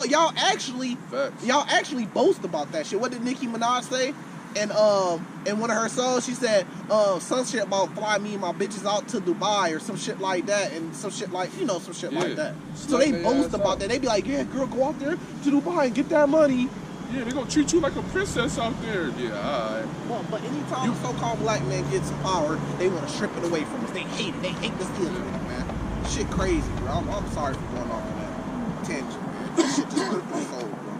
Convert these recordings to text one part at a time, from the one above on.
Y'all actually boast about that shit. What did Nicki Minaj say? And in one of her songs, she said some shit about fly me and my bitches out to Dubai or some shit like that, and some shit like some shit like that. So they boast about that. They be like, yeah, girl, go out there to Dubai and get that money. Yeah, they gonna treat you like a princess out there. Yeah, alright. Well, but anytime a so-called black man gets some power, they want to strip it away from us. They hate it. They hate this deal, man. Shit crazy, bro. I'm sorry for going off on that tangent, man. This shit just hurt my soul, bro.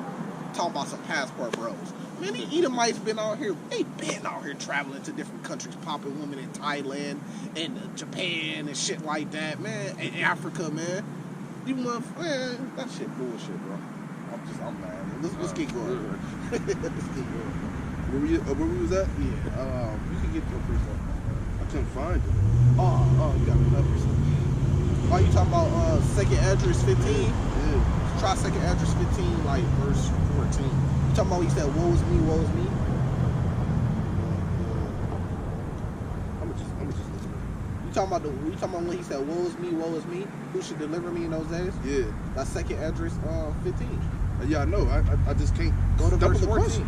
Talking about some passport bros. Man, these Edomites been out here. They been out here traveling to different countries, popping women in Thailand and Japan and shit like that, man. And Africa, man. Man, that shit bullshit, bro. I'm mad. Let's get going. Let's get going. Where we was at? Yeah. You can get your precept. I couldn't find it. Oh, you got another precept. Oh, you talking about second address 15? Yeah. Try second address 15, like verse 14. You talking about he said, woe is me, woe is me? I'm just looking at it. You talking about when he said, woe is me, woe is me? Who should deliver me in those days? Yeah. That's second address 15. Yeah, I know. I just can't go to verse 14. Question.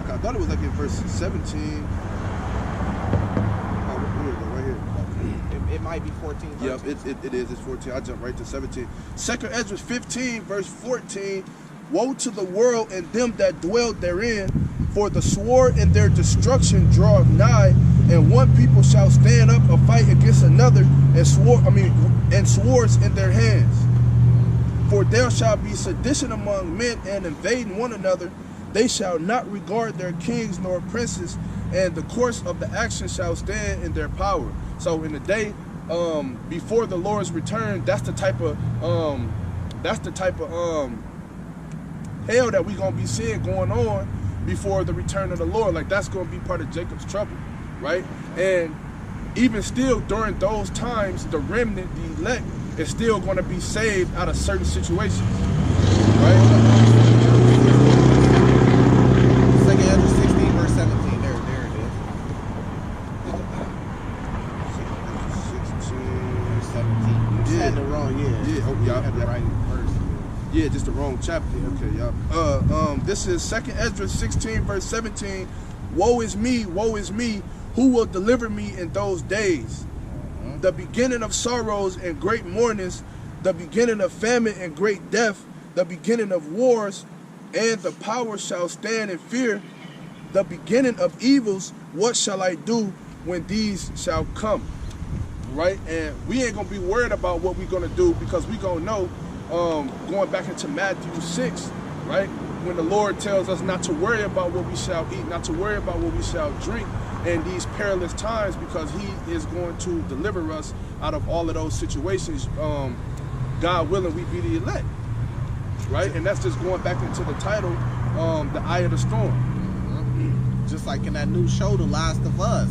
I thought it was like in verse 17. Right here. It might be 14. Yep, it is. It's 14. I jumped right to 17. Second Ezra 15, verse 14. Woe to the world and them that dwell therein, for the sword and their destruction draweth nigh, and one people shall stand up a fight against another, and swords in their hands. For there shall be sedition among men, and invading one another. They shall not regard their kings nor princes, and the course of the action shall stand in their power. So in the day before the Lord's return, that's the type of hell that we gonna be seeing going on before the return of the Lord. Like, that's gonna be part of Jacob's trouble, right? And even still during those times, the remnant, the elect, is still going to be saved out of certain situations, right? Second Ezra 16, verse 17. There it is. 16, 17. You just had the wrong, the right verse. Yeah, just the wrong chapter. Okay, y'all. This is second Ezra 16, verse 17. Woe is me, who will deliver me in those days? The beginning of sorrows and great mournings, the beginning of famine and great death, the beginning of wars, and the power shall stand in fear. The beginning of evils, what shall I do when these shall come? Right? And we ain't going to be worried about what we're going to do, because we going to know, going back into Matthew 6, right? When the Lord tells us not to worry about what we shall eat, not to worry about what we shall drink in these perilous times, because he is going to deliver us out of all of those situations. God willing, we be the elect, right? And that's just going back into the title, The Eye of the Storm. Mm-hmm. Just like in that new show, The Last of Us,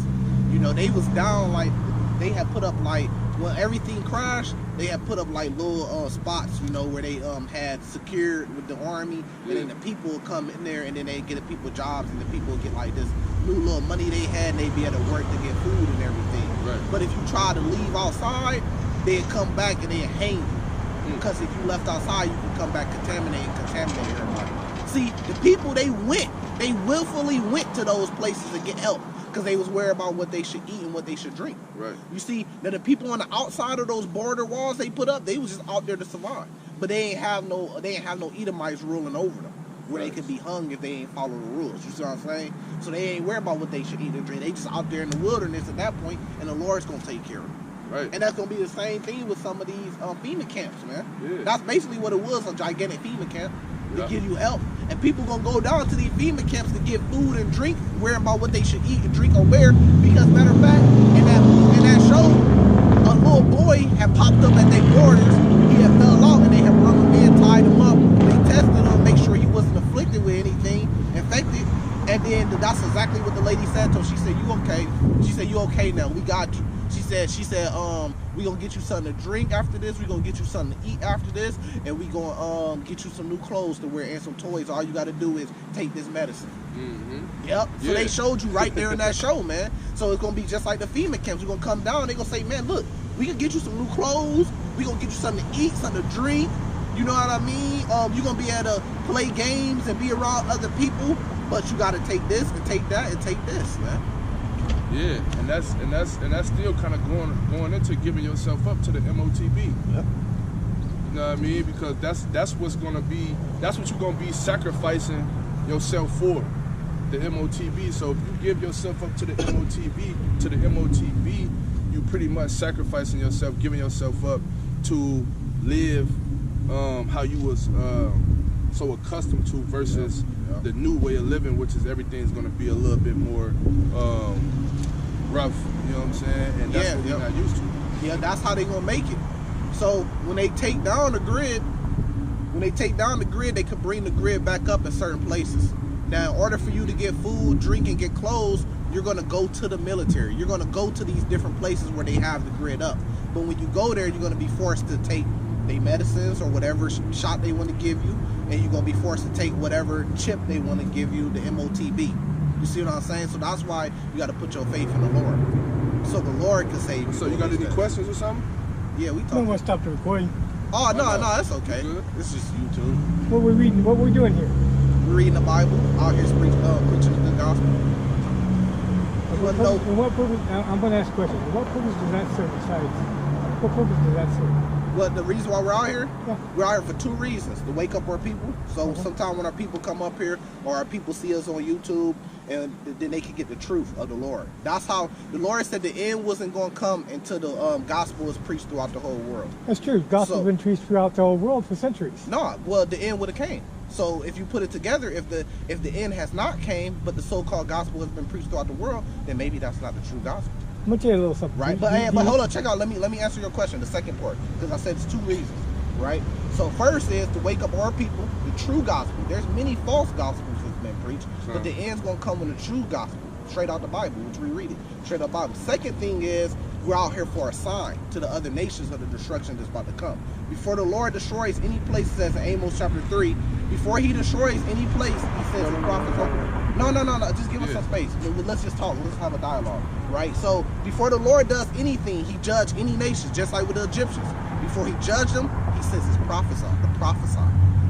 they was down, like, they had put up, like, when everything crashed, they had put up like little spots, where they had secured with the army, and then the people would come in there, and then they get the people jobs, and the people would get like this new little money they had, and they'd be able to work to get food and everything. Right. But if you try to leave outside, they'd come back and they'd hang you. Because if you left outside, you could come back contaminate everybody. See, the people, they willfully went to those places to get help, because they was worried about what they should eat and what they should drink. Right. You see, now the people on the outside of those border walls they put up, they was just out there to survive. But they ain't have no Edomites ruling over them, where they could be hung if they ain't follow the rules. You see what I'm saying? So they ain't worried about what they should eat and drink. They just out there in the wilderness at that point, and the Lord's gonna take care of them. Right. And that's gonna be the same thing with some of these FEMA camps, man. Yeah. That's basically what it was, a gigantic FEMA camp. To Yeah. give you help, and people gonna go down to these FEMA camps to get food and drink, worrying about what they should eat and drink or wear. Because matter of fact, in that show, a little boy had popped up at their borders. He had fell out, and they had brought him in, tied him up. They tested him, make sure he wasn't afflicted with anything, infected. And then that's exactly what the lady said to him. She said, "You okay?" She said, "You okay now? We got you." She said, we gonna get you something to drink after this. We gonna get you something to eat after this, and we gonna get you some new clothes to wear and some toys. All you gotta do is take this medicine. Mm-hmm. Yep. So they showed you right there in that show, man. So it's gonna be just like the FEMA camps. We're gonna come down. They gonna say, "Man, look, we can get you some new clothes. We gonna get you something to eat, something to drink. You know what I mean? You're gonna be able to play games and be around other people, but you gotta take this and take that and take this, man. Yeah, and that's still kind of going into giving yourself up to the MOTB. Yep. You know what I mean? Because that's what's gonna be, that's what you're gonna be sacrificing yourself for, the MOTB. So if you give yourself up to the MOTB, you pretty much sacrificing yourself, giving yourself up to live how you was so accustomed to versus the new way of living, which is everything's gonna be a little bit more rough. You know what I'm saying? And that's what we're not used to. Yeah, that's how they gonna make it. So when they take down the grid, they could bring the grid back up in certain places. Now, in order for you to get food, drink, and get clothes, you're going to go to the military. You're going to go to these different places where they have the grid up. But when you go there, you're going to be forced to take their medicines or whatever shot they want to give you, and you're going to be forced to take whatever chip they want to give you, the MOTB. You see what I'm saying? So that's why you got to put your faith in the Lord, so the Lord can save you. So you got any questions or something? Yeah, we I don't talking. want to stop the recording. Oh, no, that's okay. This is YouTube. What we're reading, what we're doing here. We're reading the Bible, out here preaching the gospel. And what purpose, I'm going to ask a question. What purpose does that serve besides? What purpose does that serve? Well, the reason why we're out here, Yeah. we're out here for two reasons. To wake up our people. So sometimes when our people come up here or our people see us on YouTube, and then they can get the truth of the Lord. That's how the Lord said the end wasn't going to come until the gospel was preached throughout the whole world. That's true. Gospel's been preached throughout the whole world for centuries. No, well, the end would have came. So if you put it together, if the end has not came, but the so-called gospel has been preached throughout the world, then maybe that's not the true gospel. I'm going to tell you a little something. Right, but hold on, check out. Let me answer your question, the second part, because I said it's two reasons, right? So first is to wake up our people, the true gospel. There's many false gospels that's been preached, but the end's gonna come with the true gospel, straight out the Bible, which we read it, straight out the Bible. Second thing is we're out here for a sign to the other nations of the destruction that's about to come. Before the Lord destroys any place, it says in Amos chapter 3, before he destroys any place, he says the prophets. No, just give us some space. Let's just talk. Let's have a dialogue, right? So before the Lord does anything, he judged any nations, just like with the Egyptians. Before he judged them, he sends his prophets out, the prophesy.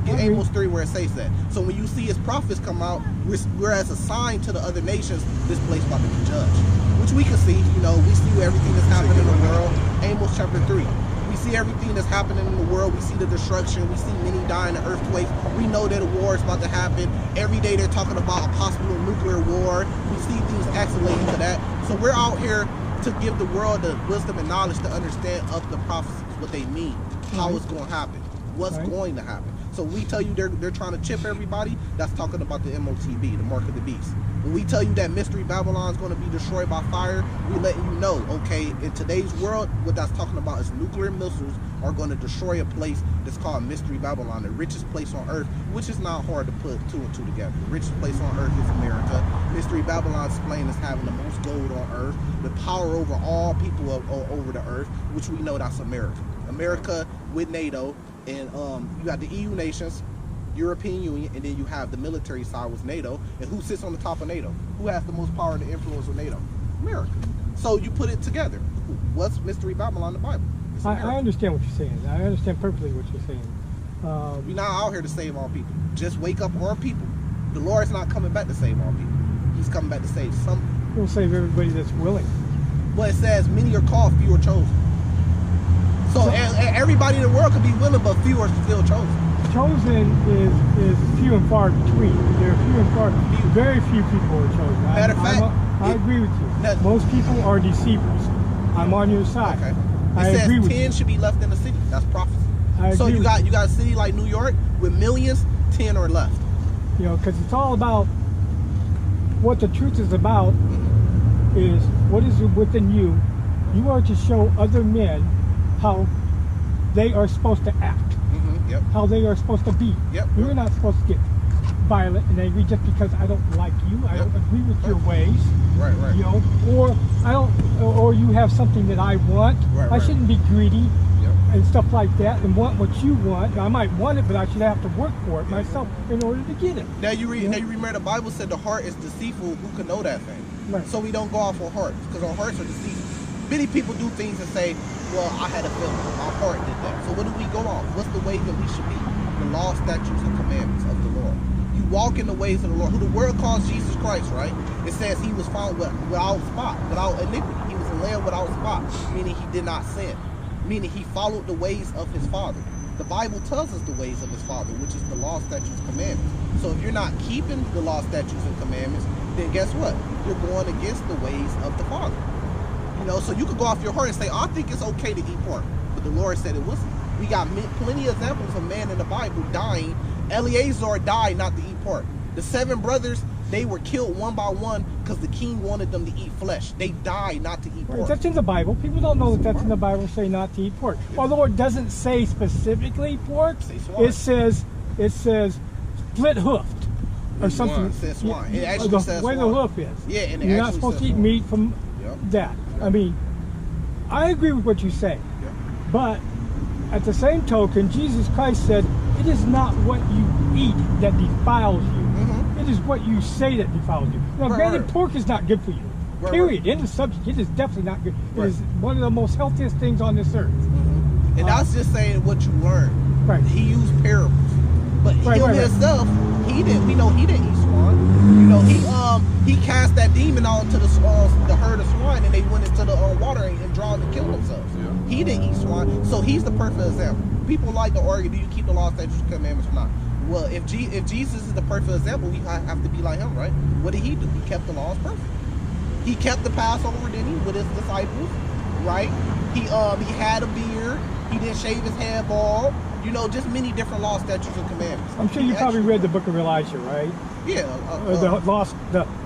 In Amos 3 where it says that. So when you see his prophets come out, we're as a sign to the other nations, this place about to be judged. Which we can see, we see everything that's happening in the world. Amos chapter 3. We see everything that's happening in the world. We see the destruction. We see many dying in earthquakes. We know that a war is about to happen. Every day they're talking about a possible nuclear war. We see things escalating to that. So we're out here to give the world the wisdom and knowledge to understand of the prophecies, what they mean, how it's going to happen, what's going to happen. So we tell you they're trying to chip everybody, that's talking about the MOTB, the mark of the beast. When we tell you that Mystery Babylon is going to be destroyed by fire, we letting you know, okay, in today's world, what that's talking about is nuclear missiles are going to destroy a place that's called Mystery Babylon, the richest place on earth, which is not hard to put two and two together. The richest place on earth is America. Mystery Babylon is explained as having the most gold on earth, the power over all people over the earth, which we know that's America. America with NATO, and you got the EU nations, European Union, and then you have the military side with NATO. And who sits on the top of NATO? Who has the most power and influence with NATO? America. So you put it together. What's Mystery Babylon in the Bible? I understand what you're saying. I understand perfectly what you're saying. We're not out here to save all people. Just wake up our people. The Lord's not coming back to save all people. He's coming back to save some. He'll save everybody that's willing. But it says many are called, few are chosen. So everybody in the world could be willing, but few are still chosen. Chosen is few and far between. There are few and far. Very few people are chosen. Matter of fact, I agree with you. Most people are deceivers. I'm on your side. Okay. I It agree says with 10 you. should be left in the city. That's prophecy. So agree you got a city like New York with millions, 10 are left. Because it's all about what the truth is about. Is what is within you. You are to show other men how they are supposed to act. Yep. How they are supposed to be. Yep. You're not supposed to get violent and angry just because I don't like you. I don't agree with your ways. Right. Or you have something that I want. I shouldn't be greedy and stuff like that and want what you want. I might want it, but I should have to work for it myself in order to get it. Now you remember the Bible said the heart is deceitful. Who can know that thing? Right. So we don't go off our hearts because our hearts are deceitful. many people do things and say, well, I had a feeling, my heart did that. So what do we go on? What's the way that we should be? The law, statutes, and commandments of the Lord. You walk in the ways of the Lord, who the world calls Jesus Christ, right? It says he was found without spot, without iniquity. He was a lamb without spot, meaning he did not sin, meaning he followed the ways of his Father. The Bible tells us the ways of his Father, which is the law, statutes, commandments. So if you're not keeping the law, statutes, and commandments, then guess what? You're going against the ways of the Father. You know, so you could go off your heart and say, oh, I think it's okay to eat pork. But the Lord said it wasn't. We got plenty of examples of man in the Bible dying. Eleazar died not to eat pork. The 7 brothers, they were killed one by one because the king wanted them to eat flesh. They died not to eat pork. Right, that's in the Bible. People don't know that that's in the Bible, say not to eat pork. Although it doesn't say specifically pork, it says split hoofed or something. It says swine. It actually the says way swine. the hoof is. Yeah, and it you're not actually supposed to says eat swine. meat from that. I mean, I agree with what you say, but at the same token, Jesus Christ said, "It is not what you eat that defiles you. It is what you say that defiles you." Now, granted, pork is not good for you. Period. End of subject. It is definitely not good. It is one of the most healthiest things on this earth. And that's just saying what you learned. Right. He used parables, but him himself, he didn't. We know he didn't eat swine. You know, he cast that demon out to the herd of swine, and they went into the water and drowned and killed themselves. He didn't eat swine, so he's the perfect example. People like to argue, do you keep the law, statutes, and commandments or not? Well, if Jesus is the perfect example, we have to be like him, right? What did he do? He kept the laws perfect. He kept the Passover, didn't he, with his disciples, right? He had a beard. He didn't shave his head bald. You know, just many different laws, statutes, and commandments. I'm sure you probably read the book of Elijah, right? Yeah.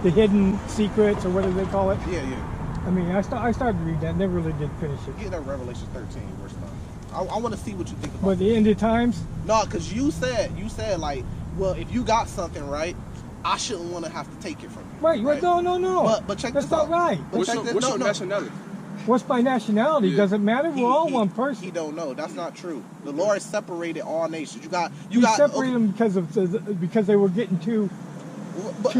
The hidden secrets, or what do they call it? Yeah. I mean, I started to read that, never really did finish it. Get that Revelation 13, verse 9. I want to see what you think about But the end of times? No, because you said like, well, if you got something, right, I shouldn't want to have to take it from you. Right. No. But check That's this out. not right. What's your nationality? What's my nationality? Doesn't matter. We're all one person. He don't know. That's not true. The Lord separated all nations. You got separated them because they were getting too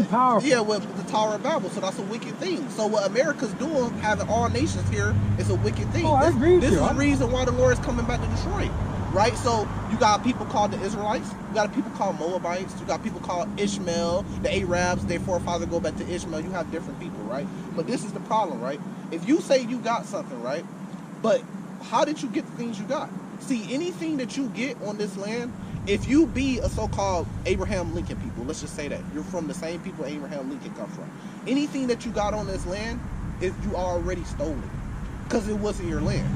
powerful. Yeah, with the Tower of Babel. So that's a wicked thing. So what America's doing, having all nations here, is a wicked thing. Oh, I agree with you. This is the reason why the Lord is coming back to destroy it. Right? So you got people called the Israelites. You got people called Moabites. You got people called Ishmael, the Arabs. Their forefathers go back to Ishmael. You have different people, right? But this is the problem, right? If you say you got something, right? But how did you get the things you got? See, anything that you get on this land, if you be a so-called Abraham Lincoln people, let's just say that you're from the same people Abraham Lincoln come from. Anything that you got on this land, you already stole it because it wasn't your land.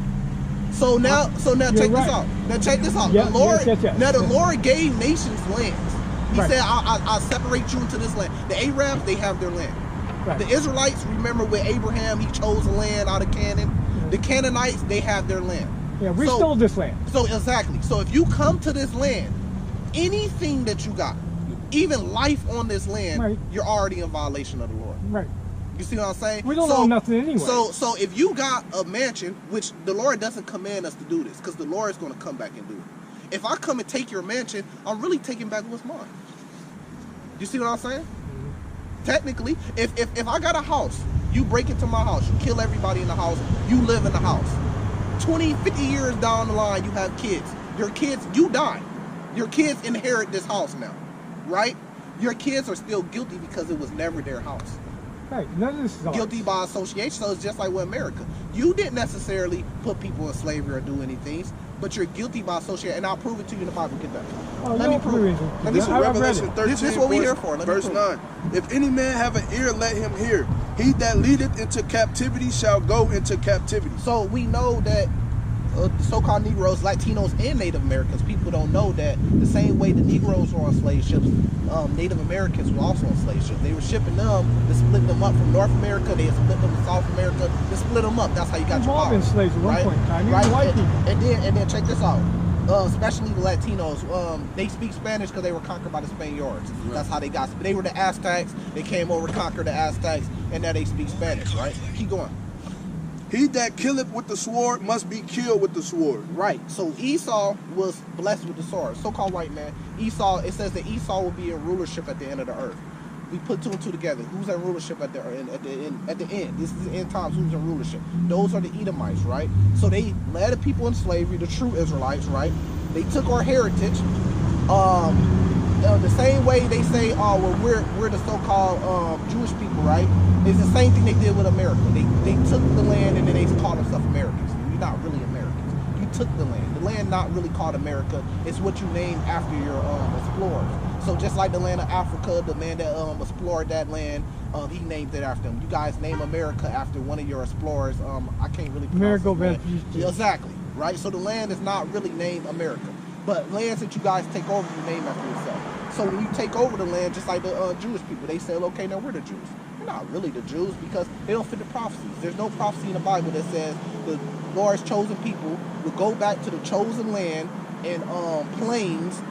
So now check this out. Now check this out. Yeah, the Lord, the Lord gave nations lands. He said, "I'll separate you into this land." The Arabs, they have their land. Right. The Israelites, remember with Abraham, he chose a land out of Canaan. The Canaanites, they have their land. Yeah, we stole this land. So exactly. So if you come to this land, anything that you got, even life on this land, you're already in violation of the Lord. Right. You see what I'm saying? We don't own nothing anyway. So if you got a mansion, which the Lord doesn't command us to do this, because the Lord is going to come back and do it. If I come and take your mansion, I'm really taking back what's mine. You see what I'm saying? Technically, if I got a house, you break into my house, you kill everybody in the house, you live in the house. 20, 50 years down the line, you have kids. Your kids, you die. Your kids inherit this house now, right? Your kids are still guilty because it was never their house. Right. None of this is guilty by association. So it's just like with America. You didn't necessarily put people in slavery or do anything, but you're guilty by association. And I'll prove it to you in the Bible. Get that. Let me prove it. Let me see Revelation 13, this is what we're here for. Verse 9. If any man have an ear, let him hear. He that leadeth into captivity shall go into captivity. So we know that the so-called Negroes, Latinos, and Native Americans, people don't know that the same way the Negroes were on slave ships, Native Americans were also on slave ships. They were shipping them to split them up from North America. They split them to South America. They split them up. That's how you got your power. Been slaves at one point in time. Even white people. And then check this out. Especially the Latinos, they speak Spanish because they were conquered by the Spaniards. Right. That's how they got. They were the Aztecs. They came over, conquered the Aztecs, and now they speak Spanish. Right? Keep going. He that killeth with the sword must be killed with the sword. Right. So Esau was blessed with the sword. So-called white man. Esau, it says that Esau will be in rulership at the end of the earth. We put two and two together. Who's in rulership at the end? This is the end times. Who's in rulership? Those are the Edomites, right? So they led the people in slavery, the true Israelites, right? They took our heritage. The same way they say, oh, well, we're the so-called Jewish people, right? It's the same thing they did with America. They took the land and then they called themselves Americans. You're not really Americans. You took the land. The land not really called America. It's what you named after your explorers. So just like the land of Africa, the man that explored that land, he named it after him. You guys name America after one of your explorers. I can't really pronounce it. Yeah, exactly, right? So the land is not really named America. But lands that you guys take over, you name after yourself. So when you take over the land, just like the Jewish people, they say, okay, now we're the Jews. They're not really the Jews because they don't fit the prophecies. There's no prophecy in the Bible that says the Lord's chosen people will go back to the chosen land and plains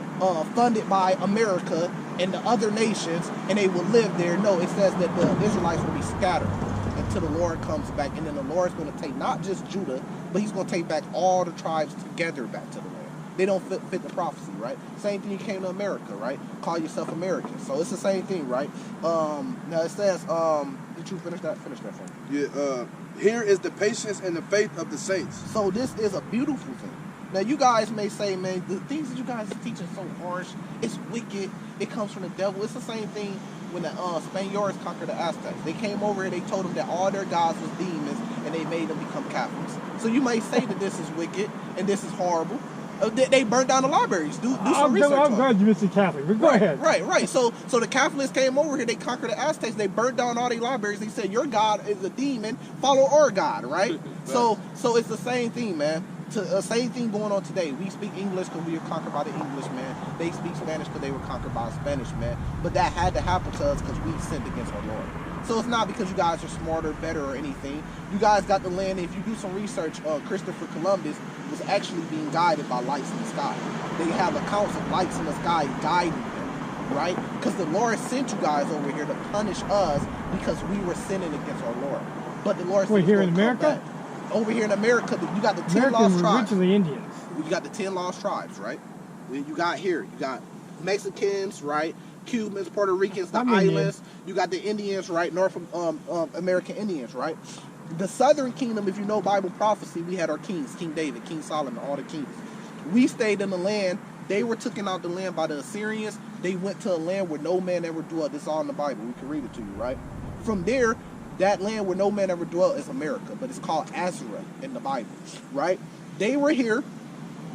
funded by America and the other nations, and they will live there. No, it says that the Israelites will be scattered until the Lord comes back, and then the Lord's going to take not just Judah, but he's going to take back all the tribes together back to the land. They don't fit the prophecy, right? Same thing you came to America, right? Call yourself American. So it's the same thing, right? Now it says, did you finish that? Finish that for me. Yeah, here is the patience and the faith of the saints. So this is a beautiful thing. Now you guys may say, man, the things that you guys are teaching so harsh, it's wicked, it comes from the devil. It's the same thing when the Spaniards conquered the Aztecs. They came over and they told them that all their gods was demons and they made them become Catholics. So you may say that this is wicked and this is horrible. They burned down the libraries. Do some research. I'm glad you mentioned Catholic, but go ahead. Right. So the Catholics came over here. They conquered the Aztecs. They burned down all their libraries. They said your God is a demon. Follow our God, right? So it's the same thing, man. Same thing going on today. We speak English because we were conquered by the English, man. They speak Spanish because they were conquered by Spanish, man. But that had to happen to us because we sinned against our Lord. So it's not because you guys are smarter, better, or anything. You guys got the land. If you do some research, Christopher Columbus was actually being guided by lights in the sky. They have accounts of lights in the sky guiding them, right? Because the Lord sent you guys over here to punish us because we were sinning against our Lord. But the Lord said, here in America? Over here in America, you got the 10 lost tribes. Originally Indians. You got the 10 lost tribes, right? You got Mexicans, right? Cubans, Puerto Ricans, the islands. You got the Indians, right? North American Indians, right? The Southern Kingdom, if you know Bible prophecy, we had our kings, King David, King Solomon, all the kings. We stayed in the land. They were taken out the land by the Assyrians. They went to a land where no man ever dwelt. This is all in the Bible. We can read it to you, right? From there, that land where no man ever dwelt is America, but it's called Azra in the Bible, right? They were here.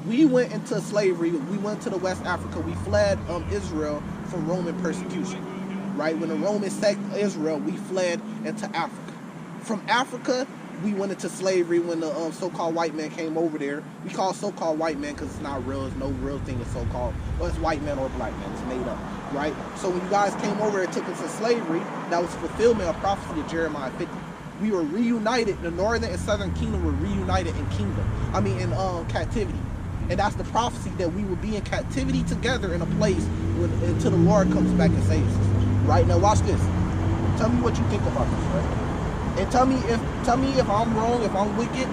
We went into slavery. We went to the West Africa. We fled Israel from Roman persecution, right? When the Romans sacked Israel, we fled into Africa. From Africa, we went into slavery when the so-called white man came over there. We call so-called white man because it's not real. There's no real thing as so-called. Well, it's white man or black man. It's made up, right? So when you guys came over and took us to slavery, that was fulfillment of prophecy of Jeremiah 50. We were reunited. The northern and southern kingdom were reunited in captivity. And that's the prophecy that we will be in captivity together in a place until the Lord comes back and saves us. Right? Now watch this. Tell me what you think about this, right? And tell me if I'm wrong, if I'm wicked,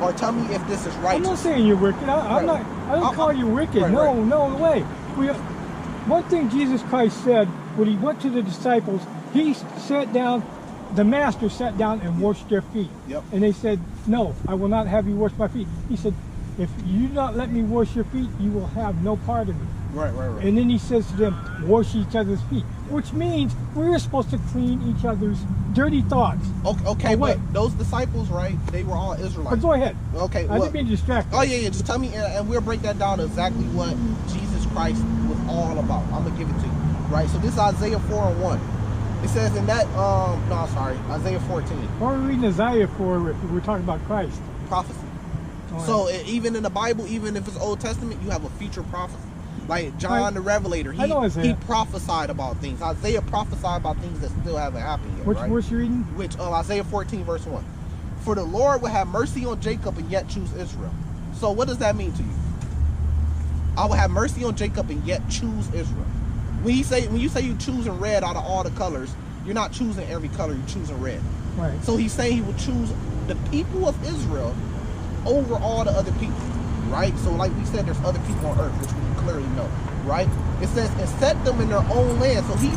or tell me if this is righteous. I'm not saying you're wicked. I don't call you wicked. No way. One thing Jesus Christ said when he went to the disciples, he sat down, the master sat down and washed their feet. Yep. And they said, no, I will not have you wash my feet. He said, if you not let me wash your feet, you will have no part of me. Right. And then he says to them, wash each other's feet, which means we're supposed to clean each other's dirty thoughts. Okay, but those disciples, right, they were all Israelites. But go ahead. Okay. I didn't mean to distract. Oh, yeah, just tell me, and we'll break that down to exactly what Jesus Christ was all about. I'm going to give it to you, right? So this is Isaiah 4:1. It says in that, Isaiah 14. Why are we reading Isaiah 4 if we're talking about Christ? Prophecy. So even in the Bible, even if it's Old Testament, you have a future prophecy. Like John the Revelator, he prophesied about things. Isaiah prophesied about things that still haven't happened yet. Which verse you reading? Which Isaiah 14 verse 1. For the Lord will have mercy on Jacob and yet choose Israel. So what does that mean to you? I will have mercy on Jacob and yet choose Israel. When you say you choosing red out of all the colors, you're not choosing every color. You're choosing red. Right. So he's saying he will choose the people of Israel over all the other people, right? So like we said, there's other people on earth, which we can clearly know, right? It says, and set them in their own land. So he's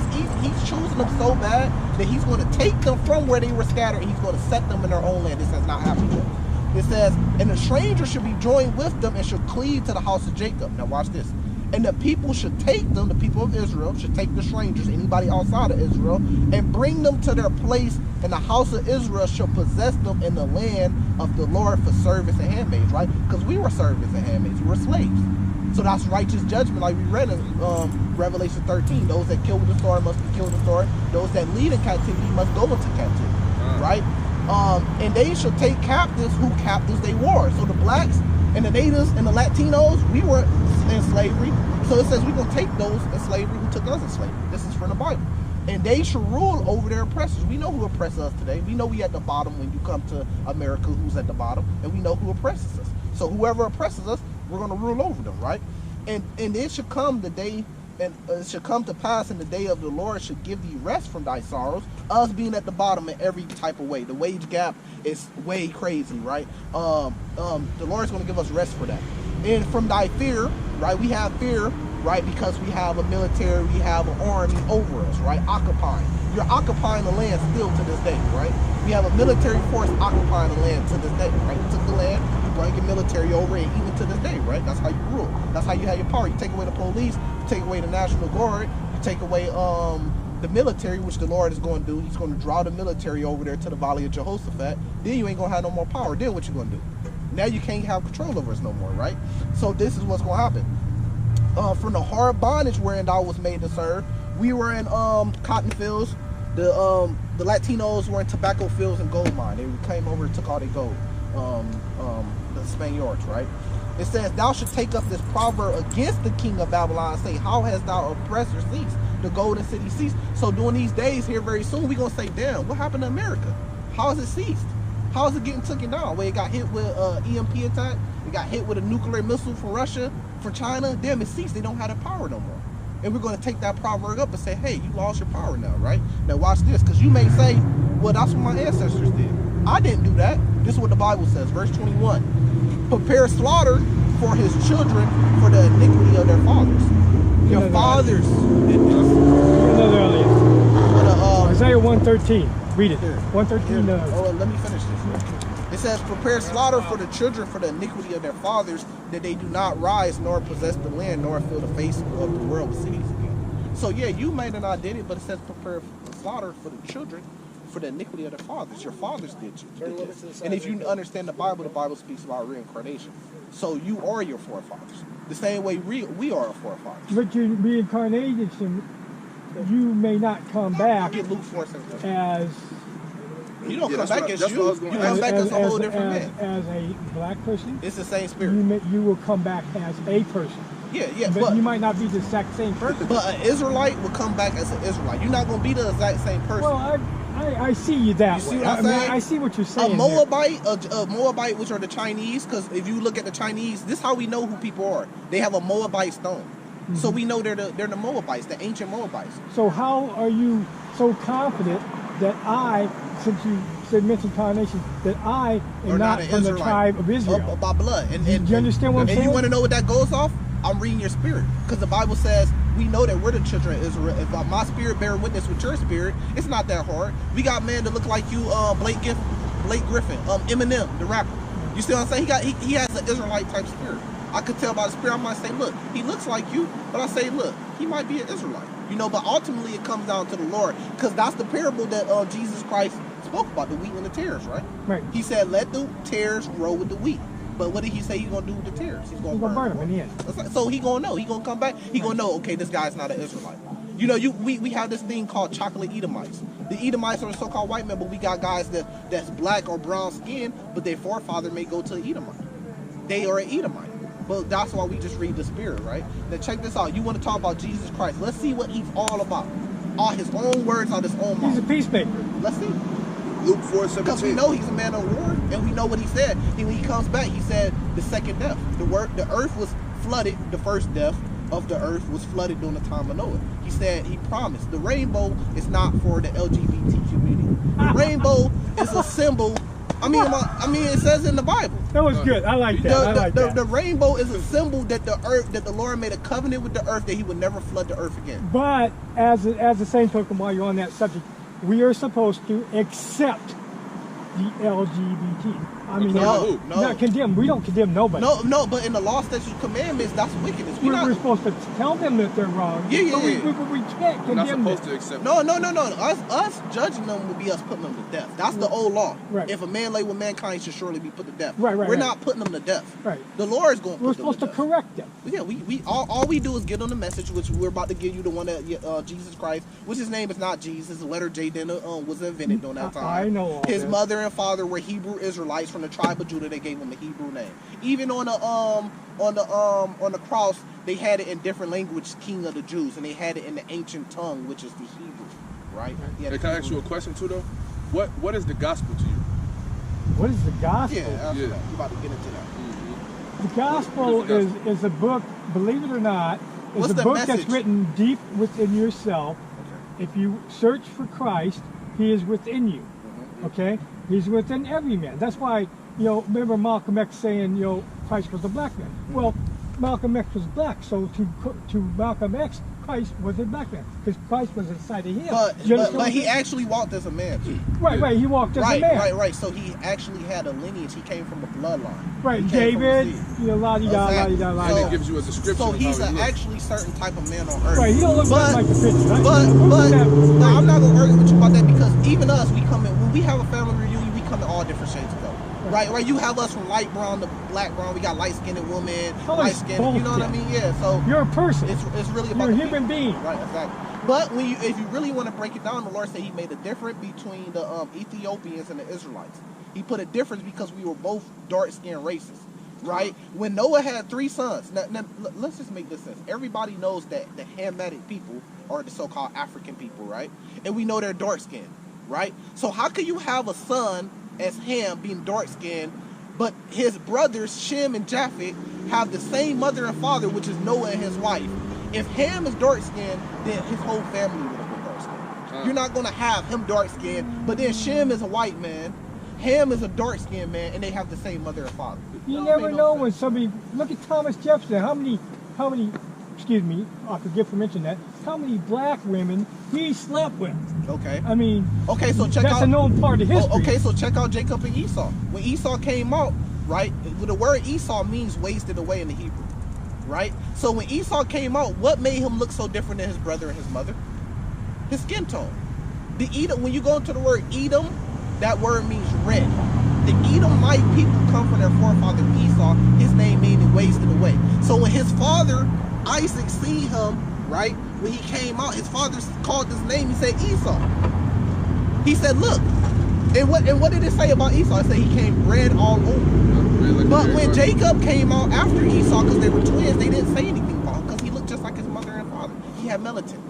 choosing them so bad that he's going to take them from where they were scattered and he's going to set them in their own land. This has not happened yet. It says, and the stranger should be joined with them and should cleave to the house of Jacob. Now watch this. And the people should take them, the people of Israel should take the strangers, anybody outside of Israel, and bring them to their place, and the house of Israel shall possess them in the land of the Lord for service and handmaids, right? Because we were servants and handmaids, we were slaves. So that's righteous judgment, like we read in Revelation 13. Those that kill with the sword must be killed with the sword. Those that lead in captivity must go into captivity, right? And they shall take captives who captives they were. So the blacks and the natives and the Latinos, we were in slavery. So it says we're going to take those in slavery who took us in slavery. This is from the Bible. And they shall rule over their oppressors. We know who oppresses us today. We know we at the bottom when you come to America, who's at the bottom. And we know who oppresses us. So whoever oppresses us, we're going to rule over them, right? And it should come the day, and it should come to pass in the day of the Lord should give thee rest from thy sorrows, us being at the bottom in every type of way. The wage gap is way crazy, right? The Lord's going to give us rest for that. And from thy fear, right? We have fear, right? Because we have a military, we have an army over us, right? Occupying. You're occupying the land still to this day, right? We have a military force occupying the land to this day, right? You took the land, you bring your military over, and even to this day, right? That's how you rule. That's how you have your power. You take away the police, you take away the National Guard, you take away the military, which the Lord is going to do. He's going to draw the military over there to the Valley of Jehoshaphat. Then you ain't going to have no more power. Then what you going to do? Now you can't have control over us no more, right? So this is what's going to happen. From the hard bondage wherein thou was made to serve, we were in cotton fields. The Latinos were in tobacco fields and gold mine. They came over and took all their gold. The Spaniards, right? It says, thou should take up this proverb against the king of Babylon and say, how hast thou oppressor ceased? The golden city ceased. So during these days here very soon, we're going to say, damn, what happened to America? How has it ceased? How is it getting taken down? Where it got hit with EMP attack, it got hit with a nuclear missile from Russia, from China, damn, it ceased. They don't have the power no more. And we're going to take that proverb up and say, hey, you lost your power now, right? Now watch this, because you may say, well, that's what my ancestors did. I didn't do that. This is what the Bible says, verse 21. Prepare slaughter for his children for the iniquity of their fathers. Your fathers did this. Isaiah 1:13. Read it. 1:13. Let me finish this. It says, prepare slaughter for the children for the iniquity of their fathers, that they do not rise nor possess the land nor fill the face of the world with cities again. So yeah, you may have not did it, but it says prepare slaughter for the children for the iniquity of their fathers. Your fathers did this. And if you understand the Bible speaks about reincarnation. So you are your forefathers. The same way we are our forefathers. But your reincarnation, you may not come back Get Luke 4:17. as... You don't come back as you. You come back as a whole different man. As a black person? It's the same spirit. You will come back as a person. Yeah, But you might not be the exact same person. But an Israelite will come back as an Israelite. You're not going to be the exact same person. Well, I see you that You see way. what I'm saying? I see what you're saying. A Moabite, which are the Chinese, because if you look at the Chinese, this is how we know who people are. They have a Moabite stone. Mm-hmm. So we know they're the Moabites, the ancient Moabites. So how are you so confident that since you mentioned carnation, that I am not from the tribe of Israel? By blood. And you understand what I'm saying? And you want to know what that goes off? I'm reading your spirit. Because the Bible says, we know that we're the children of Israel. If my spirit bear witness with your spirit, it's not that hard. We got men that look like you, Blake Griffin, Eminem, the rapper. You see what I'm saying? He has an Israelite type spirit. I could tell by the spirit. I might say, look, he looks like you. But I say, look, he might be an Israelite. You know, but ultimately it comes down to the Lord. Because that's the parable that Jesus Christ spoke about, the wheat and the tares, right? Right. He said, let the tares grow with the wheat. But what did he say he's going to do with the tares? He's going to burn them in the end. So he going to know. He going to come back. He going to know, okay, this guy's not an Israelite. You know, we have this thing called chocolate Edomites. The Edomites are the so-called white men, but we got guys that's black or brown skin, but their forefather may go to Edomite. They are an Edomite. But that's why we just read the spirit, right? Now check this out. You want to talk about Jesus Christ. Let's see what he's all about. All his own words out his own mouth. He's a peacemaker. Let's see. Luke 4:17. Because we know he's a man of war, and we know what he said. And when he comes back, he said the second death. The earth was flooded. The first death of the earth was flooded during the time of Noah. He said, he promised. The rainbow is not for the LGBT community. The rainbow is a symbol. I mean, it says in the Bible. That was good. I like that. The rainbow is a symbol that the Lord made a covenant with the earth that He would never flood the earth again. But as the same token, while you're on that subject, we are supposed to accept the LGBT. I mean, not condemn. We don't condemn nobody. No, but in the law, statutes, commandments, that's wickedness. We're supposed to tell them that they're wrong. Yeah. But we can't condemn them. We're not supposed to accept. No. Us judging them would be us putting them to death. That's the old law. Right. If a man lay with mankind, he should surely be put to death. Right. We're not putting them to death. Right. The Lord is going to put We're them supposed to death. correct them. Yeah, we all we do is get on the message, which we're about to give you, the one that Jesus Christ, which his name is not Jesus. The letter J then was invented during that time. I know all his this. mother and father were Hebrew Israelites from the tribe of Judah. They gave him a Hebrew name. Even on the cross, they had it in different language, King of the Jews, and they had it in the ancient tongue, which is the Hebrew, right? Hey, can I ask you a question too, though? What is the gospel to you? What is the gospel? Yeah, Yeah. we're about to get into that. The gospel What is the gospel? is a book, believe it or not, is What's a the book message? that's written deep within yourself. If you search for Christ, He is within you. Okay? He's within every man. That's why, remember Malcolm X saying, Christ was a black man. Well, Malcolm X was black, so to Malcolm X, Christ was a black man, because Christ was inside of him. But he actually walked as a man too. Right. He walked as a man. Right. So he actually had a lineage. He came from a bloodline. Right. He came David, from a seed. la-di-da. And it gives you a description So of he's how he looks. actually certain type of man on earth. Right. He don't look like the picture. Right? But I'm not gonna argue with you about that, because even us, we come in when we have a family reunion, we come in all different shades of color. Right. You have us from light brown to black brown. We got light-skinned women, light-skinned. You know what I mean? Yeah. So you're a person. It's really about you're a the human people. being. Right. Exactly. But if you really want to break it down, the Lord said He made a difference between the Ethiopians and the Israelites. He put a difference because we were both dark-skinned races. Right? When Noah had 3 sons, now let's just make this sense. Everybody knows that the Hamitic people are the so-called African people, right? And we know they're dark-skinned, right? So how can you have a son as Ham being dark-skinned, but his brothers Shem and Japheth have the same mother and father, which is Noah and his wife? If Ham is dark-skinned, then his whole family would have been dark-skinned. You're not going to have him dark-skinned, but then Shem is a white man, Ham is a dark-skinned man, and they have the same mother and father. You never know when somebody. Look at Thomas Jefferson. How many? Excuse me, I forget to mention that. How many black women he slept with? Okay. I mean. Okay, so check out. That's a known part of history. Okay, so check out Jacob and Esau. When Esau came out, right? The word Esau means wasted away in the Hebrew, right? So when Esau came out, what made him look so different than his brother and his mother? His skin tone. The Edom. When you go into the word Edom, that word means red. The Edomite people come from their forefather Esau. His name meaning wasted away. So when his father Isaac seen him, right, when he came out, his father called his name. He said Esau. He said, "Look." And what did it say about Esau? It said he came red all over. But when Jacob came out after Esau, because they were twins, they didn't say anything about him because he looked just like his mother and father. He had melatonin.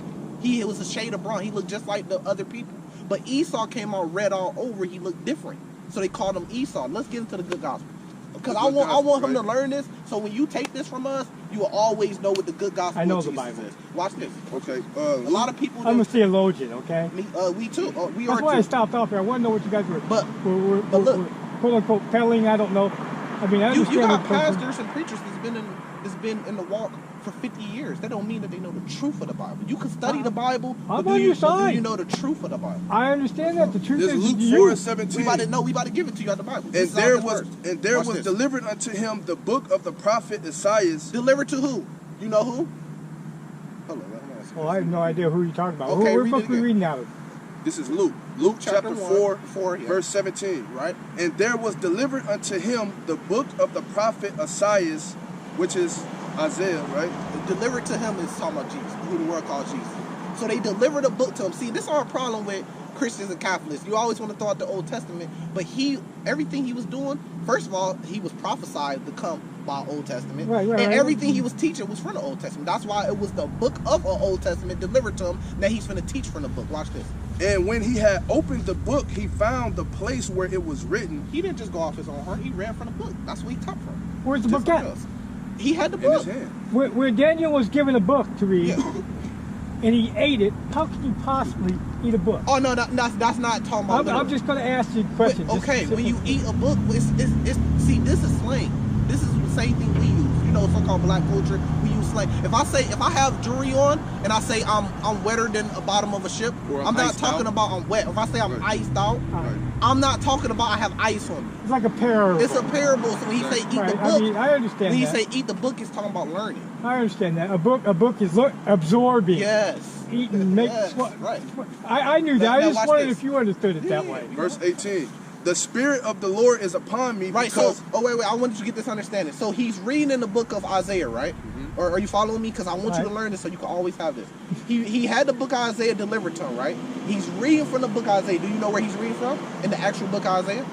He was a shade of brown. He looked just like the other people. But Esau came out red all over. He looked different. So they called him Esau. Let's get into the good gospel. Because I want him to learn this. So when you take this from us, you will always know what the good gospel I know of the Jesus Bible is. Watch this. Okay. A lot of people. I'm a theologian, okay? We too. We That's are why too. I stopped off there. I want to know what you guys were look. quote unquote peddling. I don't know. I mean, I You understand. got what- pastors and preachers that's been in the walk for 50 years. That don't mean that they know the truth of the Bible. You can study the Bible, I'm but on do your side. you know the truth of the Bible? I understand that the truth This is is Luke you. 4:17. We about to give it to you out the Bible. And This is there how was this works. Watch this. delivered unto him the book of the prophet Isaiah. Delivered to who? You know who? Hold on, let me ask you Well, I have no idea who you're talking about. Okay, Who we're read it supposed to be again. reading out of. This is Luke. Luke chapter 4, 4, yeah. verse 17. Right? And there was delivered unto him the book of the prophet Isaiah, which is Isaiah, right? Delivered to him is talking about Jesus, who the world calls Jesus. So they delivered a book to him. See, this is our problem with Christians and Catholics. You always want to throw out the Old Testament, but everything he was doing, first of all, he was prophesied to come by Old Testament. Right, and right. everything he was teaching was from the Old Testament. That's why it was the book of an Old Testament delivered to him that he's going to teach from the book. Watch this. And when he had opened the book, he found the place where it was written. He didn't just go off his own heart. He read from the book. That's where he taught from. Where's the Just book like at? us. He had the In book. his hand. Where Daniel was given a book to read, Yeah. and he ate it, how can you possibly eat a book? Oh no, that's not talking about. I'm just going to ask you a question. Okay, when you eat a book, see, this is slang. This is the same thing we use. You know, so-called black culture, we use slang. If I have jewelry on and I say I'm wetter than the bottom of a ship, I'm not talking about I'm wet. If I say I'm iced out, I'm not talking about I have ice on me. It's like a parable. It's a parable. So when you say eat the book, I mean, I understand when you that. say eat the book, it's talking about learning. I understand that. A book is absorbing. Yes. Eating, make yes, right. I knew that. I Now just watch wondered this. if you understood it that way. Verse 18. The Spirit of the Lord is upon me Right, because... so, wait, I wanted you to get this understanding. So he's reading in the book of Isaiah, right? Or are you following me? Because I want you to learn this so you can always have this. He had the book of Isaiah delivered to him, right? He's reading from the book of Isaiah. Do you know where he's reading from? In the actual book of Isaiah?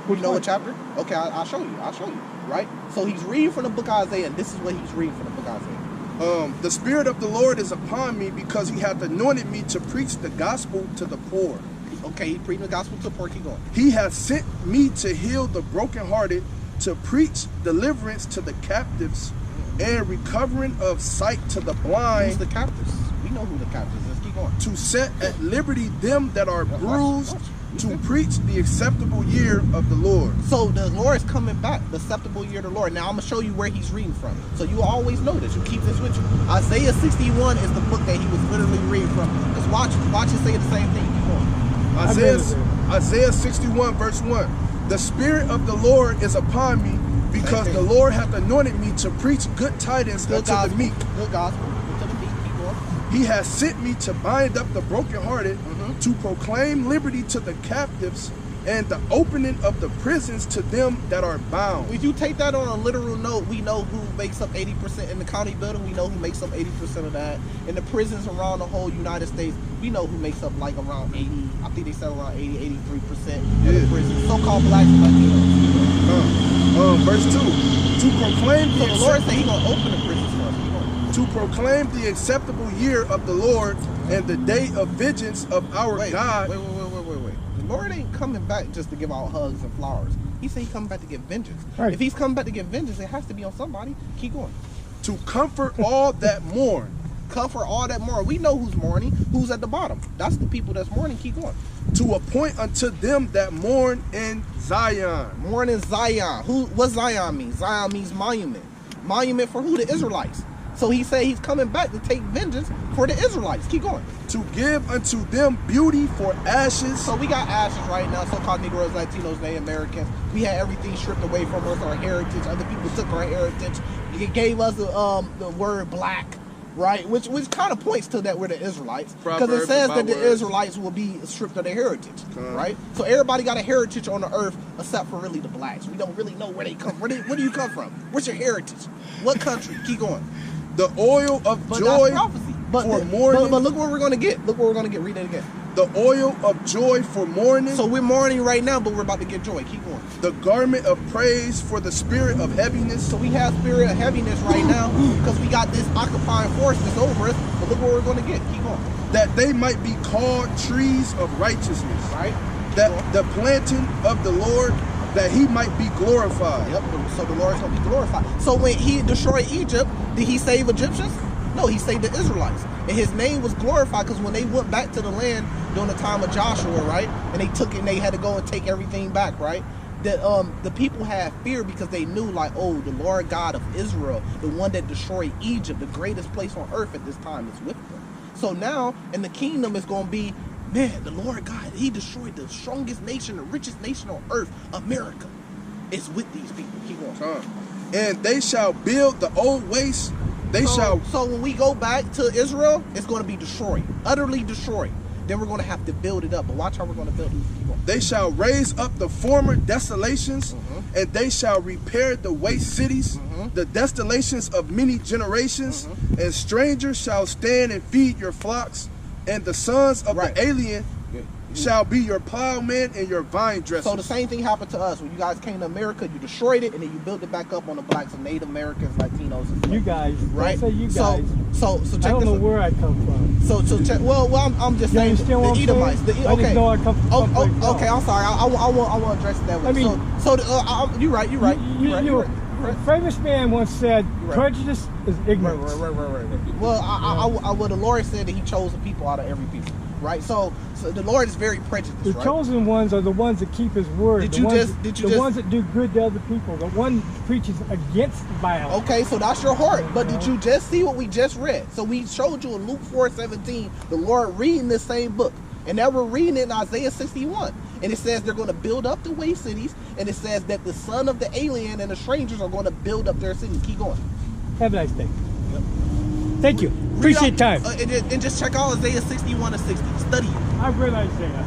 You know what chapter? Okay, I'll show you. I'll show you, right? So he's reading from the book of Isaiah, and this is what he's reading from the book of Isaiah. The Spirit of the Lord is upon me because he hath anointed me to preach the gospel to the poor. Okay, he's preaching the gospel to the poor. Keep going. He hath sent me to heal the brokenhearted, to preach deliverance to the captives, and recovering of sight to the blind. Who's the captives? We know who the captives is. Keep going. To set at liberty them that are bruised, to preach the acceptable year of the Lord. So the Lord is coming back, the acceptable year of the Lord. Now I'm going to show you where he's reading from. So you always know this. You keep this with you. Isaiah 61 is the book that he was literally reading from. Because watch it say the same thing. Keep going. Isaiah 61 verse 1. The Spirit of the Lord is upon me because the Lord hath anointed me to preach good tidings unto the meek. Good gospel. To the meek. Keep going. He has sent me to bind up the brokenhearted, to proclaim liberty to the captives, and the opening of the prisons to them that are bound. If you take that on a literal note, we know who makes up 80% in the county building. We know who makes up 80% of that. In the prisons around the whole United States, we know who makes up like around 80, I think they said around 80, 83% of the prisons. So-called blacks and Latinos. Verse 2. To proclaim So the Lord said he's going to open the prisons for us. to proclaim the acceptable year of the Lord and the day of vengeance of our God. Wait. The Lord ain't coming back just to give out hugs and flowers. He said he's coming back to give vengeance. Right. If he's coming back to give vengeance, it has to be on somebody. Keep going. To comfort all that mourn. Comfort all that mourn. We know who's mourning, who's at the bottom. That's the people that's mourning. Keep going. To appoint unto them that mourn in Zion. Mourn in Zion. What Zion means? Zion means monument. Monument for who? The Israelites. So he said he's coming back to take vengeance for the Israelites. Keep going. To give unto them beauty for ashes. So we got ashes right now, so-called Negroes, Latinos, Native Americans. We had everything stripped away from us, our heritage. Other people took our heritage. It gave us the word black, right? Which kind of points to that we're the Israelites. Because it says that the Israelites will be stripped of their heritage, right? So everybody got a heritage on the earth except for really the blacks. We don't really know where they come from. Where do you come from? What's your heritage? What country? Keep going. The oil of But joy that's prophecy. But mourning. But look what we're going to get. Look what we're going to get. Read it again. The oil of joy for mourning. So we're mourning right now, but we're about to get joy. Keep going. The garment of praise for the spirit of heaviness. So we have spirit of heaviness right now because we got this occupying force that's over us. But look what we're going to get. Keep going. That they might be called trees of righteousness. Right? That the planting of the Lord, that he might be glorified. Yep. So the Lord's going to be glorified. So when he destroyed Egypt, did he save Egyptians? No, he saved the Israelites. And his name was glorified because when they went back to the land during the time of Joshua, right? And they took it and they had to go and take everything back, right? The people had fear because they knew, like, oh, the Lord God of Israel, the one that destroyed Egypt, the greatest place on earth at this time, is with them. So now, in the kingdom, it's going to be, man, the Lord God, he destroyed the strongest nation, the richest nation on earth, America, is with these people. Keep going. And they shall build the old waste. So when we go back to Israel, it's going to be destroyed, utterly destroyed. Then we're going to have to build it up. But watch how we're going to build these people. They shall raise up the former desolations, and they shall repair the waste cities, the desolations of many generations, and strangers shall stand and feed your flocks, and the sons of the alien shall be your plowmen and your vine dressers. So the same thing happened to us. When you guys came to America, you destroyed it, and then you built it back up on the blacks and Native Americans, Latinos, and stuff. You guys, right? I say you guys. So check I don't know this out. where I come from. So check. Well, I'm just saying the Edomites. I just know I come from. Okay, I'm sorry. I want to address it that way. I mean, you're right. right. A famous man once said, Right. prejudice is ignorance. Right. Well, the Lord said that He chose the people out of every people, right? So the Lord is very prejudiced, The right? chosen ones are the ones that keep His word. Did the you ones, just- did you the just- ones that do good to other people. The one that preaches against violence. Okay, so that's your heart. But did you just see what we just read? So we showed you in Luke 4:17, the Lord reading this same book. And now we're reading it in Isaiah 61. And it says they're going to build up the waste cities. And it says that the son of the alien and the strangers are going to build up their cities. Keep going. Have a nice day. Thank you. Appreciate time. And just check out Isaiah 61 and 60. Study it. I've read Isaiah.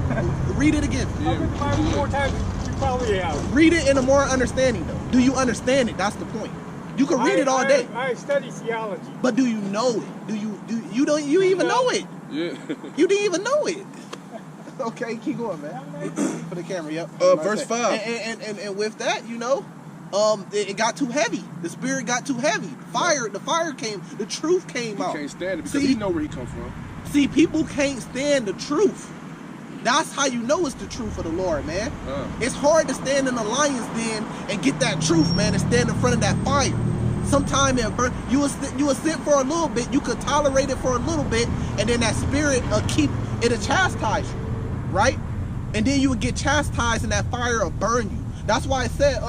Read it again. I've read the Bible 4 times. You probably have. Read it in a more understanding, though. Do you understand it? That's the point. You can read it all day. I study theology. But do you know it? You even know it? Yeah. You didn't even know it. Okay, keep going, man. For the camera, yep. Verse 5. And with that, it got too heavy. The spirit got too heavy. The fire came. The truth came out. He can't stand it because he know where he come from. See, people can't stand the truth. That's how you know it's the truth of the Lord, man. It's hard to stand in the lion's den and get that truth, man, and stand in front of that fire. Sometime it burn. You will sit for a little bit. You could tolerate it for a little bit, and then that spirit it'll chastise you, right? And then you would get chastised, and that fire will burn you. That's why it said,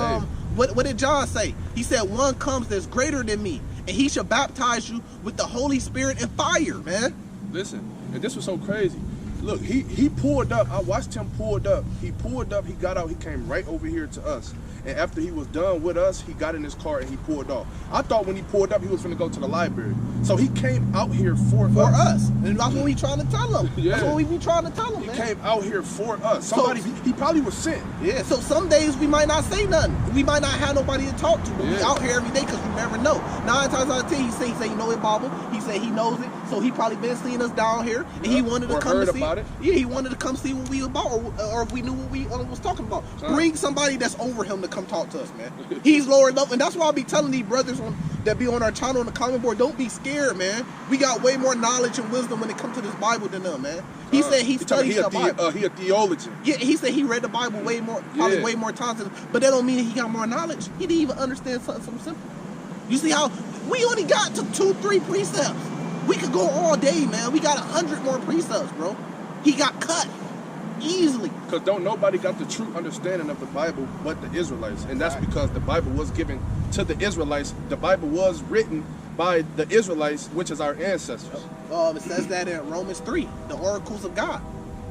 what did John say? He said, one comes that's greater than me, and he shall baptize you with the Holy Spirit and fire, man. Listen, and this was so crazy. Look, he pulled up. I watched him pulled up. He pulled up. He got out. He came right over here to us. And after he was done with us, he got in his car and he pulled off. I thought when he pulled up, he was finna go to the library. So he came out here for us. And that's what we trying to tell him. Yeah. That's what we be trying to tell him, He man. came out here for us. Somebody, he probably was sent. Yeah, so some days we might not say nothing. We might not have nobody to talk to, but we out here every day because we never know. 9 times out of 10, he say he know it, Bible. He say he knows it. So he probably been seeing us down here, and he wanted to come heard to see. about it. Yeah, he wanted to come see what we about, or if we knew what we was talking about. Bring somebody that's over him to come talk to us, man. He's lower level, and that's why I be telling these brothers that be on our channel on the comment board, don't be scared, man. We got way more knowledge and wisdom when it comes to this Bible than them, man. He said he studied the Bible. He a theologian. Yeah, he said he read the Bible way more times than, but that don't mean he got more knowledge. He didn't even understand something simple. You see how we only got to 2-3 precepts. We could go all day, man. We got 100 more precepts, bro. He got cut easily. Because don't nobody got the true understanding of the Bible but the Israelites. And that's because the Bible was given to the Israelites. The Bible was written by the Israelites, which is our ancestors. It says that in Romans 3, the oracles of God,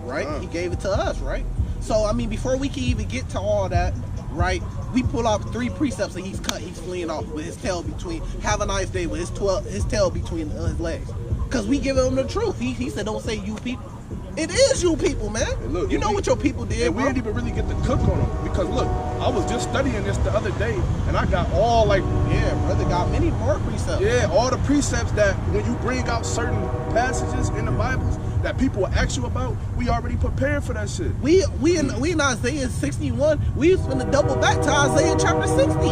right? He gave it to us, right? So, I mean, before we can even get to all that, right, we pull out 3 precepts and he's fleeing off with his tail between, have a nice day, with his tail between his legs. Because we give him the truth. He said, don't say you people. It is you people, man. Look, you know what your people did, and we didn't even really get to cook on them. Because look, I was just studying this the other day, and I got all brother got many more precepts. Yeah, all the precepts that when you bring out certain passages in the Bibles that people will ask you about, we already prepared for that shit. We in Isaiah 61, we was finna double back to Isaiah chapter 60.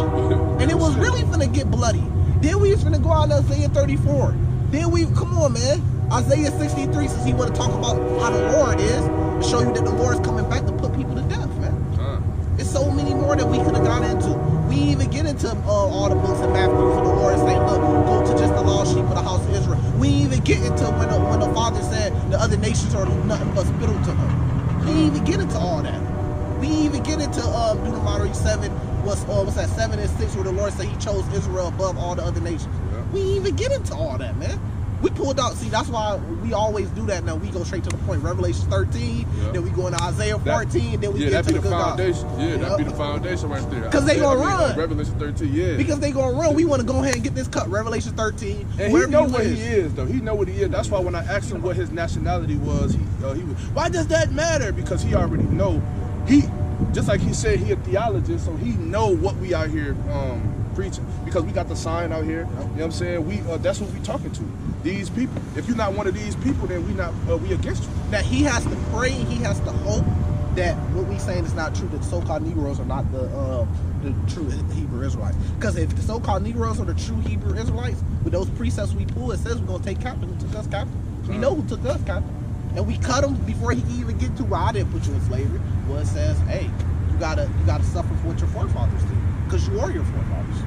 And it was really finna get bloody. Then we was finna go out to Isaiah 34. Then come on, man. Isaiah 63 says he want to talk about how the Lord is, to show you that the Lord is coming back to put people to death, man. There's so many more that we could have got into. We even get into all the books in Matthew for the Lord saying, look, go to just the lost sheep of the house of Israel. We even get into when the Father said the other nations are nothing but spittle to him. We even get into all that. We even get into Deuteronomy 7, what's that, 7 and 6, where the Lord said he chose Israel above all the other nations. Yeah. We even get into all that, man. We pulled out, see, that's why we always do that now. We go straight to the point. Revelation 13, then we go into Isaiah 14, then we get to the good foundation. That'd be the foundation right there. Because they gonna run. Revelation 13, Because they gonna run. We want to go ahead and get this cut. Revelation 13. And he know what he is, though. He know what he is. That's why when I asked him what his nationality was, he was, why does that matter? Because he already know. Just like he said, he a theologist, so he know what we out here preaching. Because we got the sign out here. You know what I'm saying? That's what we talking to. These people. If you're not one of these people, then we against you. That he has to pray, he has to hope that what we saying is not true, that the so-called Negroes are not the true Hebrew Israelites. Because if the so-called Negroes are the true Hebrew Israelites, with those precepts we pull, it says we're going to take captive who took us captive. We know who took us captive. And we cut them before he can even get to, well, I didn't put you in slavery. Well, it says, hey, you gotta suffer for what your forefathers did. Because you are your forefathers.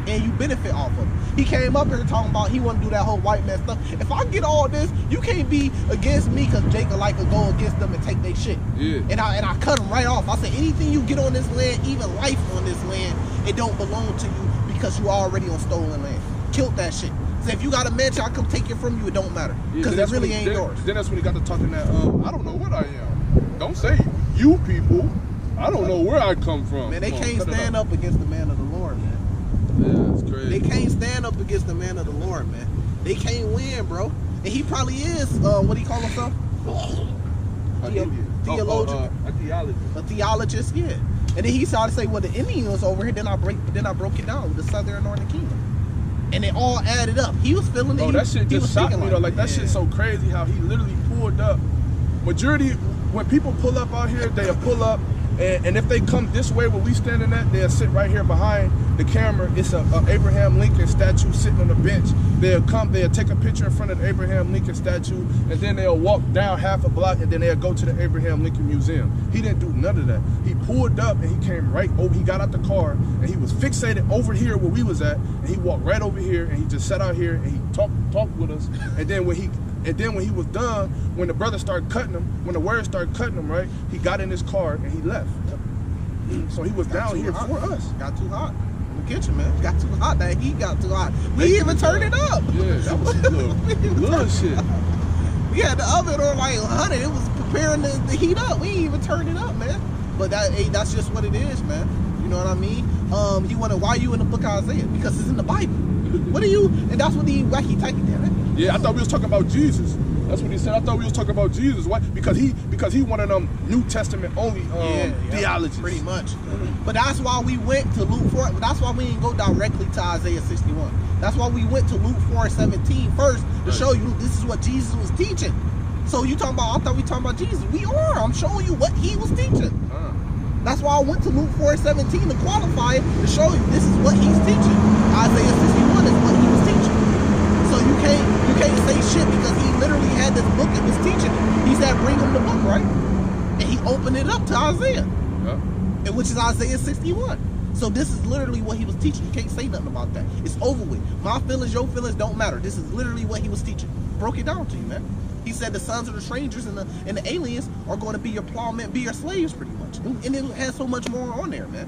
and you benefit off of it. He came up here talking about he want to do that whole white man stuff. If I get all this, you can't be against me because Jacob like to go against them and take their shit. Yeah. And I cut him right off. I said, anything you get on this land, even life on this land, it don't belong to you because you already on stolen land. Killed that shit. So if you got a mansion, I come take it from you, it don't matter. Because it really ain't yours. Then that's when he got to talking that, I don't know what I am. Don't say you people. I don't know where I come from. Man, they can't stand up against the man of the Lord, man. Yeah, it's crazy. They can't stand up against the man of the Lord, man. They can't win, bro. And he probably is, what do you call himself? Theologian. A theologist. A theologist, yeah. And then he started to say, well, the Indian was over here. Then I broke it down with the Southern and Northern Kingdom. And it all added up. He was feeling it. Bro, that shit just shocked me, though. Like, that shit's so crazy how he literally pulled up. Majority, when people pull up out here, they'll pull up. And if they come this way where we standing at, they'll sit right here behind the camera. It's a Abraham Lincoln statue sitting on the bench. They'll take a picture in front of the Abraham Lincoln statue, and then they'll walk down half a block, and then they'll go to the Abraham Lincoln Museum. He didn't do none of that. He pulled up, and he came right over. He got out the car, and he was fixated over here where we was at, and he walked right over here, and he just sat out here, and he talked with us. And then when he was done, when the brother started cutting him, when the word started cutting him, right, he got in his car and he left. So he was down here for us. Got too hot in the kitchen, man. Got too hot. That heat got too hot. We even turned it up. Yeah, that was little shit. We had the oven on like 100. It was preparing the heat up. We ain't even turned it up, man. But that's just what it is, man. You know what I mean? Why you in the book of Isaiah? Because it's in the Bible. What are you? And that's what the wacky tacky did, right? Yeah, I thought we was talking about Jesus. That's what he said. I thought we was talking about Jesus. Why? Because he one of them New Testament only theologians. Pretty much. But that's why we went to Luke 4. That's why we didn't go directly to Isaiah 61. That's why we went to Luke 4:17 first to show you this is what Jesus was teaching. So you talking about? I thought we talking about Jesus. We are. I'm showing you what he was teaching. That's why I went to Luke 4:17 to qualify it to show you this is what he's teaching. Isaiah 61 is what he was teaching. So you can't say shit because he literally had this book and was teaching it. He said, bring him the book, right? And he opened it up to Isaiah, and which is Isaiah 61. So this is literally what he was teaching. You can't say nothing about that. It's over with. My feelings, your feelings don't matter. This is literally what he was teaching. Broke it down to you, man. He said the sons of the strangers and the aliens are going to be your plowmen, be your slaves, pretty much. And it has so much more on there, man.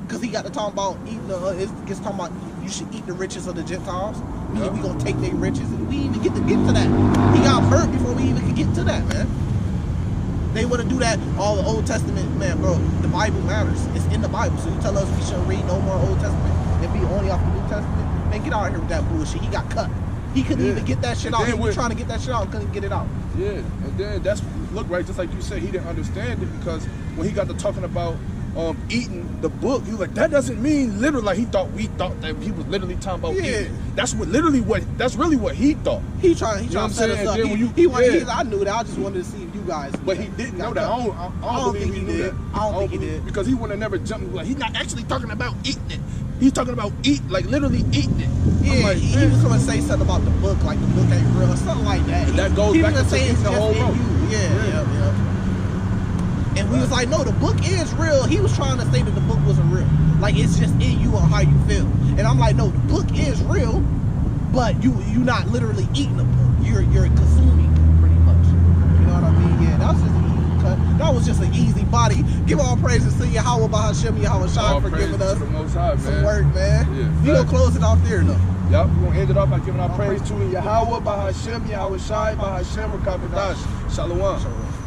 Because he got to talk about eating it gets talking about you should eat the riches of the Gentiles. Meaning we going to take their riches. And we didn't even get to that. He got hurt before we even could get to that, man. They want to do that, all the Old Testament, man, bro. The Bible matters. It's in the Bible. So you tell us we shouldn't read no more Old Testament and be only off the New Testament? Man, get out of here with that bullshit. He got cut. He couldn't even get that shit out. He was trying to get that shit out and couldn't get it out. Yeah, and then look, right, just like you said, he didn't understand it because when he got to talking about eating the book, he was like, that doesn't mean literally, like we thought that he was literally talking about eating. That's really what he thought. He trying to set us up. I knew that. I just wanted to see if you guys But he didn't know that. I don't believe he knew that. I don't think he did. Because he would have never jumped. Like, he's not actually talking about eating it. He's talking about literally eating it. Yeah, like, he was going to say something about the book, like the book ain't real, or something like that. That goes back to eating the whole rope. Yeah. And we was like, no, the book is real. He was trying to say that the book wasn't real. Like, it's just in you or how you feel. And I'm like, no, the book is real, but you're not literally eating the book. You're consuming pretty much. You know what I mean? Yeah, that was just an easy cut. That was just an easy body. Give all praises to Yahweh Bahashem, Yahweh Shai for giving us some work, man. Yeah, you gonna close it off there, though. Yep, we're going to end it off by giving our praise to Yahweh Bahashem, Yahweh Shai, Bahashem, Rakabadash. Shalom.